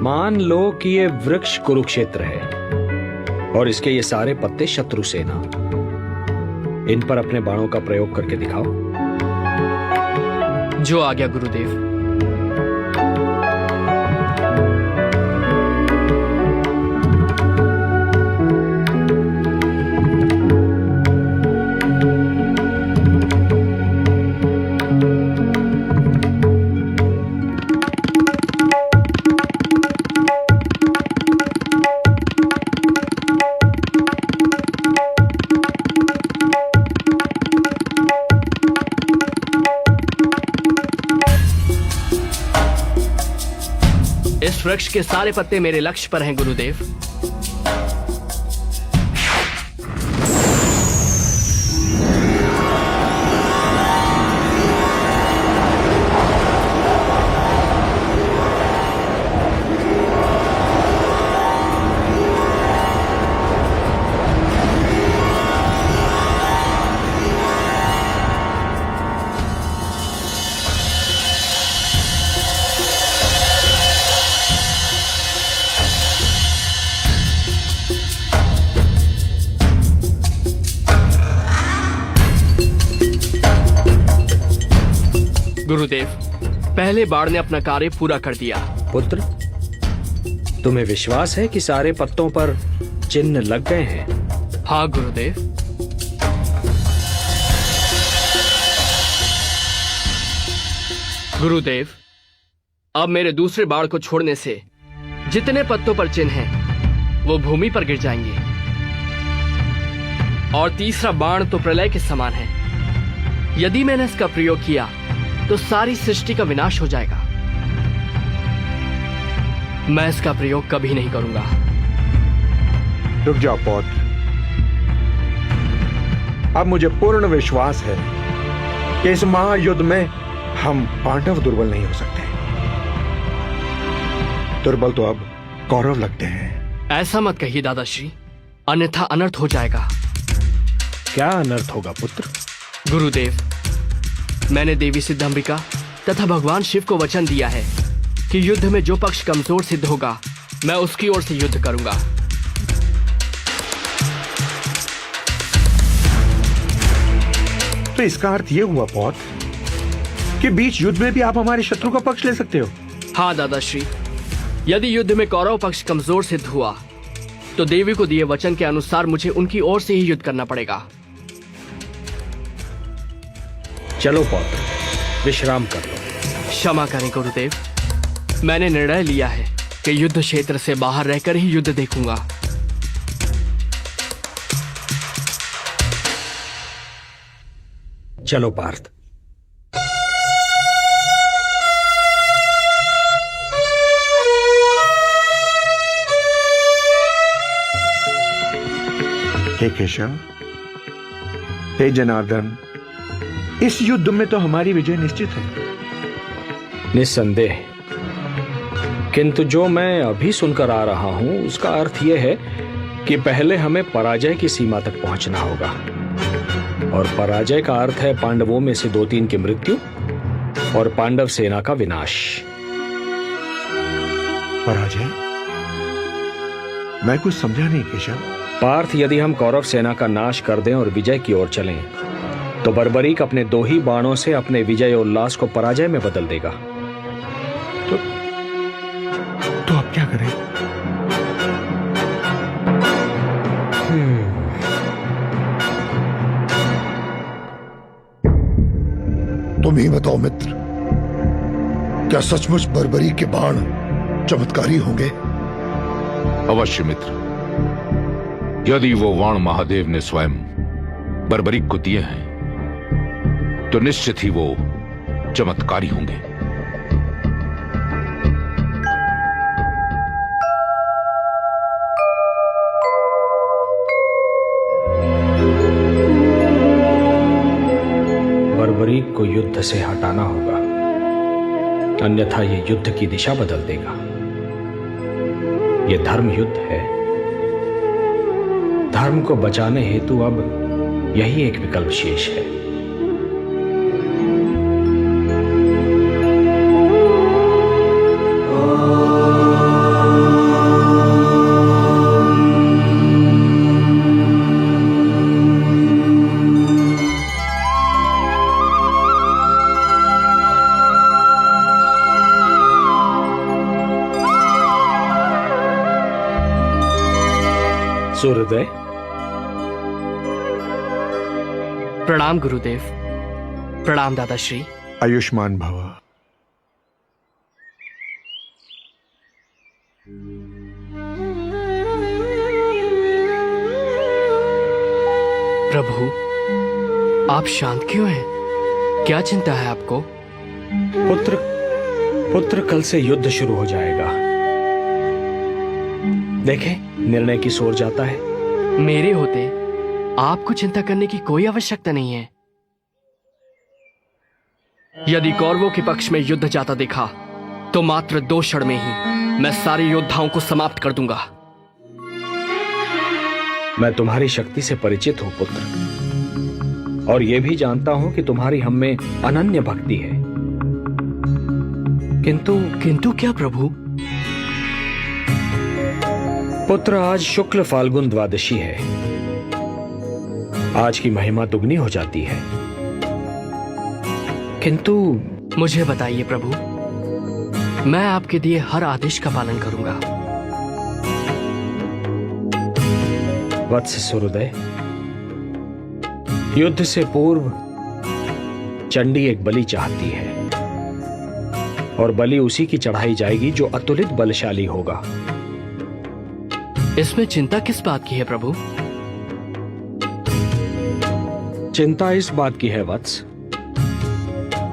मान लो कि ये वृक्ष कुरुक्षेत्र है और इसके ये सारे पत्ते शत्रु सेना। इन पर अपने बाणों का प्रयोग करके दिखाओ। जो आज्ञा गुरुदेव। इस वृक्ष के सारे पत्ते मेरे लक्ष्य पर हैं गुरुदेव। गुरुदेव, पहले बाण ने अपना कार्य पूरा कर दिया। पुत्र, तुम्हें विश्वास है कि सारे पत्तों पर चिन्ह लग गए हैं? हाँ गुरुदेव। गुरुदेव, अब मेरे दूसरे बाण को छोड़ने से जितने पत्तों पर चिन्ह हैं, वो भूमि पर गिर जाएंगे। और तीसरा बाण तो प्रलय के समान है। यदि मैंने इसका प्रयोग किया तो सारी सृष्टि का विनाश हो जाएगा। मैं इसका प्रयोग कभी नहीं करूंगा। रुक जाओ पौत्र। अब मुझे पूर्ण विश्वास है कि इस महायुद्ध में हम पांडव दुर्बल नहीं हो सकते। दुर्बल तो अब कौरव लगते हैं। ऐसा मत कहिए दादाश्री, अन्यथा अनर्थ हो जाएगा। क्या अनर्थ होगा पुत्र? गुरुदेव, मैंने देवी सिद्धंबिका तथा भगवान शिव को वचन दिया है कि युद्ध में जो पक्ष कमजोर सिद्ध होगा, मैं उसकी ओर से युद्ध करूंगा। तो इसका अर्थ यह हुआ पौत्र कि बीच युद्ध में भी आप हमारे शत्रु का पक्ष ले सकते हो। हाँ दादाश्री, यदि युद्ध में कौरव पक्ष कमजोर सिद्ध हुआ तो देवी को दिए वचन के अनुसार मुझे उनकी ओर से ही युद्ध करना पड़ेगा। चलो पौत्र, विश्राम कर लो। क्षमा करें गुरुदेव, मैंने निर्णय लिया है कि युद्ध क्षेत्र से बाहर रहकर ही युद्ध देखूंगा। चलो पार्थ। हे केशव, हे जनार्दन, इस युद्ध में तो हमारी विजय निश्चित है। निस्संदेह, किंतु जो मैं अभी सुनकर आ रहा हूं उसका अर्थ यह है कि पहले हमें पराजय की सीमा तक पहुंचना होगा। और पराजय का अर्थ है पांडवों में से 2-3 की मृत्यु और पांडव सेना का विनाश। पराजय? मैं कुछ समझा नहीं केशव। पार्थ, यदि हम कौरव सेना का नाश कर दें और विजय की ओर चलें तो बर्बरीक अपने 2 ही बाणों से अपने विजय उल्लास को पराजय में बदल देगा। तो अब क्या करें? तुम ही बताओ मित्र, क्या सचमुच बर्बरीक के बाण चमत्कारी होंगे? अवश्य मित्र। यदि वो बाण महादेव ने स्वयं बर्बरीक को दिए हैं तो निश्चित ही वो चमत्कारी होंगे। बर्बरीक को युद्ध से हटाना होगा, अन्यथा ये युद्ध की दिशा बदल देगा। ये धर्म युद्ध है। धर्म को बचाने हेतु अब यही एक विकल्प शेष है। सूर्योदय। प्रणाम गुरुदेव। प्रणाम दादाश्री। आयुष्मान भव। प्रभु, आप शांत क्यों हैं? क्या चिंता है आपको? पुत्र कल से युद्ध शुरू हो जाएगा। देखें, निर्णय की ओर जाता है। मेरे होते आपको चिंता करने की कोई आवश्यकता नहीं है। यदि कौरवों के पक्ष में युद्ध जाता देखा तो मात्र 2 क्षण में ही मैं सारे योद्धाओं को समाप्त कर दूंगा। मैं तुम्हारी शक्ति से परिचित हूं पुत्र, और यह भी जानता हूं कि तुम्हारी हम में अनन्य भक्ति है। किंतु क्या प्रभु? पुत्र, आज शुक्ल फाल्गुन द्वादशी है। आज की महिमा दुगनी हो जाती है। किंतु मुझे बताइए प्रभु, मैं आपके दिए हर आदेश का पालन करूंगा। वत्स सूर्योदय, युद्ध से पूर्व चंडी एक बलि चाहती है, और बलि उसी की चढ़ाई जाएगी जो अतुलित बलशाली होगा। इसमें चिंता किस बात की है प्रभु? चिंता इस बात की है वत्स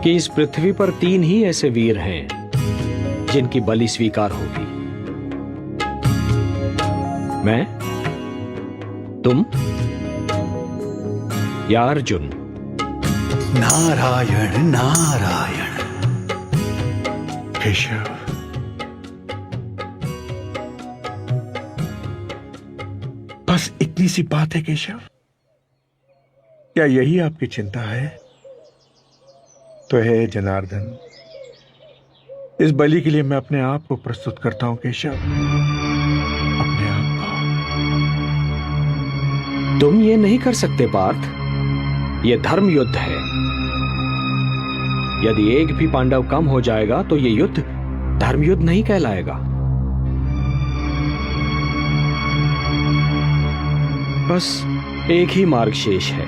कि इस पृथ्वी पर 3 ही ऐसे वीर हैं जिनकी बलि स्वीकार होगी। मैं, तुम या अर्जुन। नारायण नारायण। केशव, बस इतनी सी बात है केशव? क्या यही आपकी चिंता है? तो है जनार्दन, इस बलि के लिए मैं अपने आप को प्रस्तुत करता हूं केशव, अपने आप को। तुम ये नहीं कर सकते पार्थ, ये धर्म युद्ध है। यदि एक भी पांडव कम हो जाएगा तो ये युद्ध धर्म युद्ध नहीं कहलाएगा। बस एक ही मार्ग शेष है।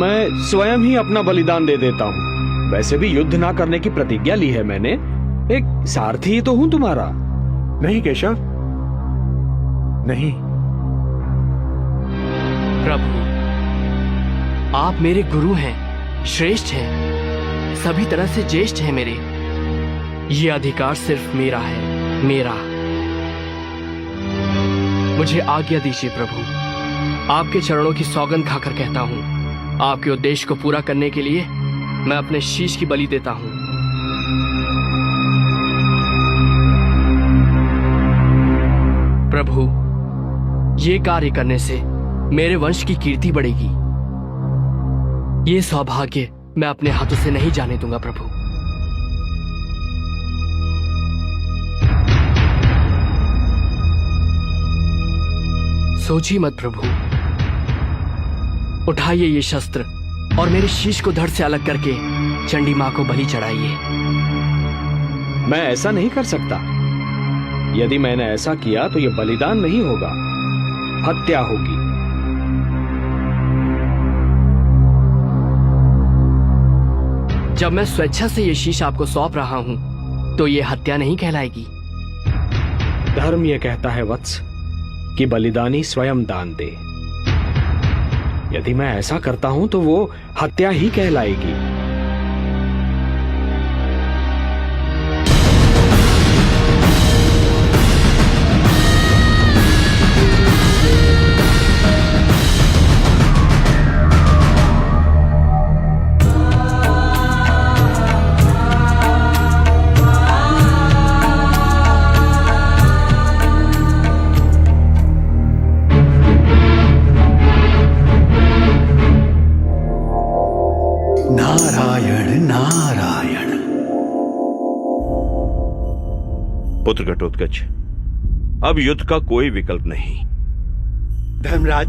मैं स्वयं ही अपना बलिदान दे देता हूं। वैसे भी युद्ध ना करने की प्रतिज्ञा ली है मैंने। एक सारथी ही तो हूं तुम्हारा। नहीं केशव, नहीं। प्रभु, आप मेरे गुरु हैं, श्रेष्ठ हैं, सभी तरह से ज्येष्ठ हैं मेरे। ये अधिकार सिर्फ मेरा है, मेरा। मुझे आज्ञा दीजिए प्रभु। आपके चरणों की सौगंध खाकर कहता हूं, आपके उद्देश्य को पूरा करने के लिए मैं अपने शीश की बलि देता हूं। प्रभु, ये कार्य करने से मेरे वंश की कीर्ति बढ़ेगी। ये सौभाग्य मैं अपने हाथों से नहीं जाने दूंगा प्रभु। सोचिए मत प्रभु। उठाइए ये शस्त्र और मेरे शीश को धड़ से अलग करके चंडी मां को बलि चढ़ाइए। मैं ऐसा नहीं कर सकता। यदि मैंने ऐसा किया तो यह बलिदान नहीं होगा, हत्या होगी। जब मैं स्वेच्छा से ये शीश आपको सौंप रहा हूं तो ये हत्या नहीं कहलाएगी। धर्म यह कहता है वत्स कि बलिदानी स्वयं दान दे। यदि मैं ऐसा करता हूं तो वो हत्या ही कहलाएगी। पुत्र घटोत्कच, अब युद्ध का कोई विकल्प नहीं। धर्मराज,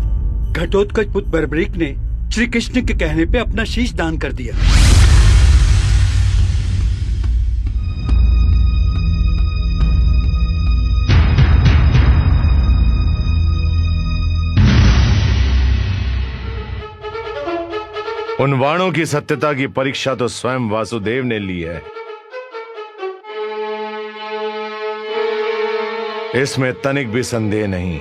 घटोत्कच पुत्र बर्बरीक ने श्री कृष्ण के कहने पे अपना शीश दान कर दिया। उन वाणों की सत्यता की परीक्षा तो स्वयं वासुदेव ने ली है। इसमें तनिक भी संदेह नहीं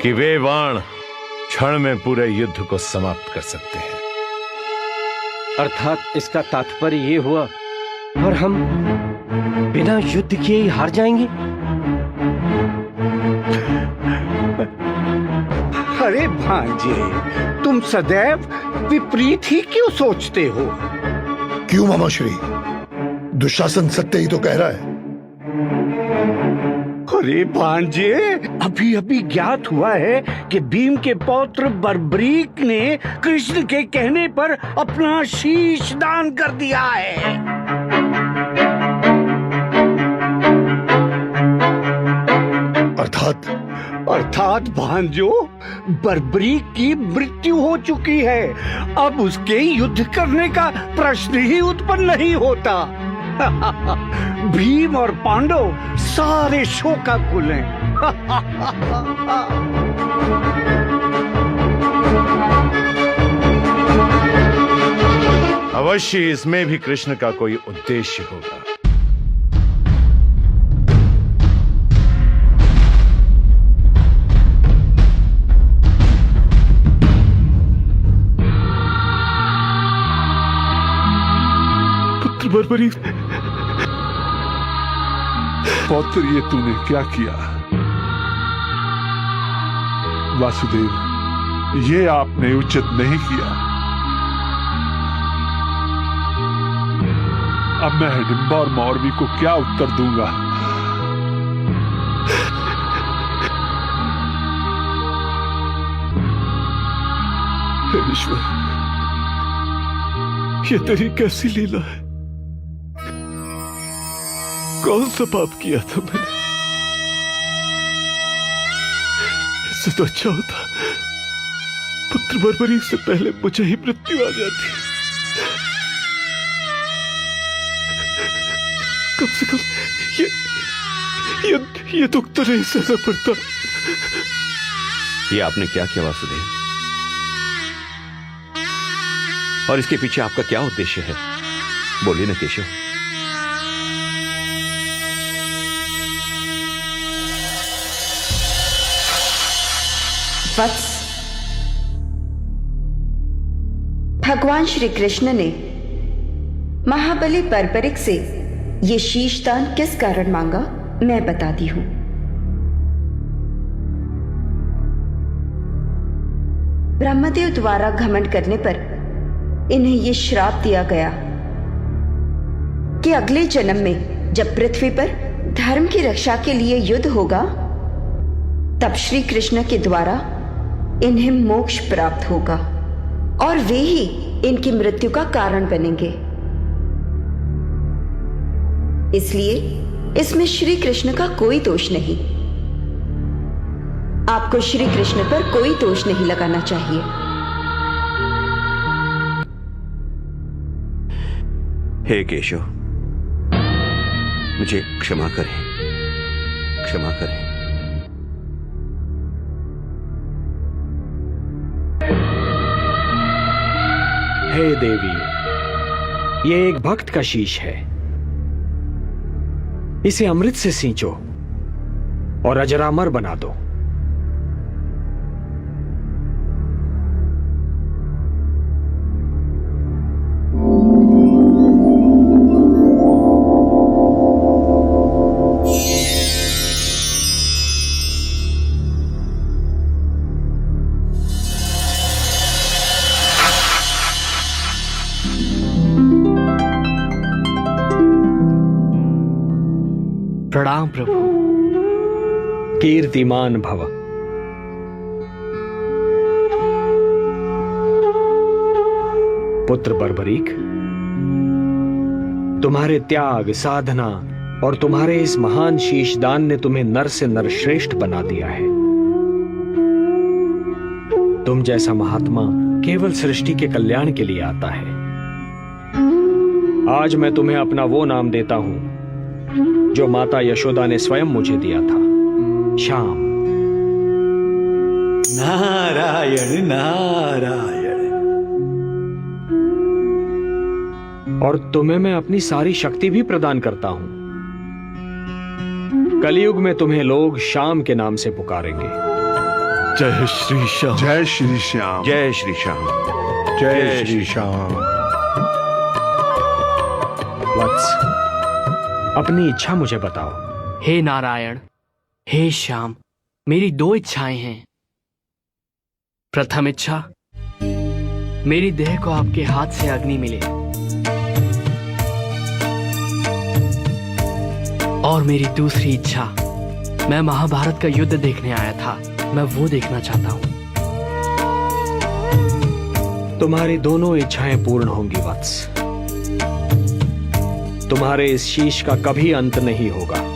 कि वे वाण क्षण में पूरे युद्ध को समाप्त कर सकते हैं। अर्थात इसका तात्पर्य ये हुआ और हम बिना युद्ध किए ही हार जाएंगे। अरे भांजे, तुम सदैव विपरीत ही क्यों सोचते हो? क्यों मामाश्री? दुशासन सत्य ही तो कह रहा है। अरे भांजे, अभी अभी ज्ञात हुआ है कि भीम के पौत्र बर्बरीक ने कृष्ण के कहने पर अपना शीश दान कर दिया है। अर्थात भांजो, बर्बरीक की मृत्यु हो चुकी है। अब उसके युद्ध करने का प्रश्न ही उत्पन्न नहीं होता। भीम और पांडव सारे शोकाकुल हैं। अवश्य इसमें भी कृष्ण का कोई उद्देश्य होगा। बर्बरीक पौत्र, ये तूने क्या किया? वासुदेव, ये आपने उचित नहीं किया। अब मैं हिडिंबा और मौरवी को क्या उत्तर दूंगा? हे ईश्वर, ये तेरी कैसी लीला है? कौन सा पाप किया था मैंने? इससे तो अच्छा होता पुत्र बर्बरीक से पहले मुझे ही मृत्यु आ जाती। कम से कम ये दुख तो नहीं सहना पड़ता। ये आपने क्या किया वासुदेव? और इसके पीछे आपका क्या उद्देश्य है? बोलिए ना केशव। वत्स, भगवान श्री कृष्ण ने महाबली बर्बरीक से ये शीशदान किस कारण मांगा, मैं बताती हूं। ब्रह्मदेव द्वारा घमंड करने पर इन्हें ये श्राप दिया गया कि अगले जन्म में जब पृथ्वी पर धर्म की रक्षा के लिए युद्ध होगा, तब श्री कृष्ण के द्वारा इन्हें मोक्ष प्राप्त होगा और वे ही इनकी मृत्यु का कारण बनेंगे। इसलिए इसमें श्री कृष्ण का कोई दोष नहीं। आपको श्री कृष्ण पर कोई दोष नहीं लगाना चाहिए। हे केशव, मुझे क्षमा करें, क्षमा करें। हे देवी, ये एक भक्त का शीश है। इसे अमृत से सींचो और अजरामर बना दो। प्रणाम प्रभु। कीर्तिमान भव। पुत्र बर्बरीक, तुम्हारे त्याग, साधना और तुम्हारे इस महान शीशदान ने तुम्हें नर से नर श्रेष्ठ बना दिया है। तुम जैसा महात्मा केवल सृष्टि के कल्याण के लिए आता है। आज मैं तुम्हें अपना वो नाम देता हूं जो माता यशोदा ने स्वयं मुझे दिया था, श्याम। नारायण नारायण। और तुम्हें मैं अपनी सारी शक्ति भी प्रदान करता हूं। कलयुग में तुम्हें लोग श्याम के नाम से पुकारेंगे। जय श्री श्याम। जय श्री श्याम। जय श्री श्याम। जय श्री श्याम। वत्स, अपनी इच्छा मुझे बताओ। हे नारायण, हे श्याम, मेरी 2 इच्छाएं हैं। प्रथम इच्छा, मेरी देह को आपके हाथ से अग्नि मिले, और मेरी दूसरी इच्छा, मैं महाभारत का युद्ध देखने आया था, मैं वो देखना चाहता हूं। तुम्हारी दोनों इच्छाएं पूर्ण होंगी वत्स। तुम्हारे इस शीश का कभी अंत नहीं होगा।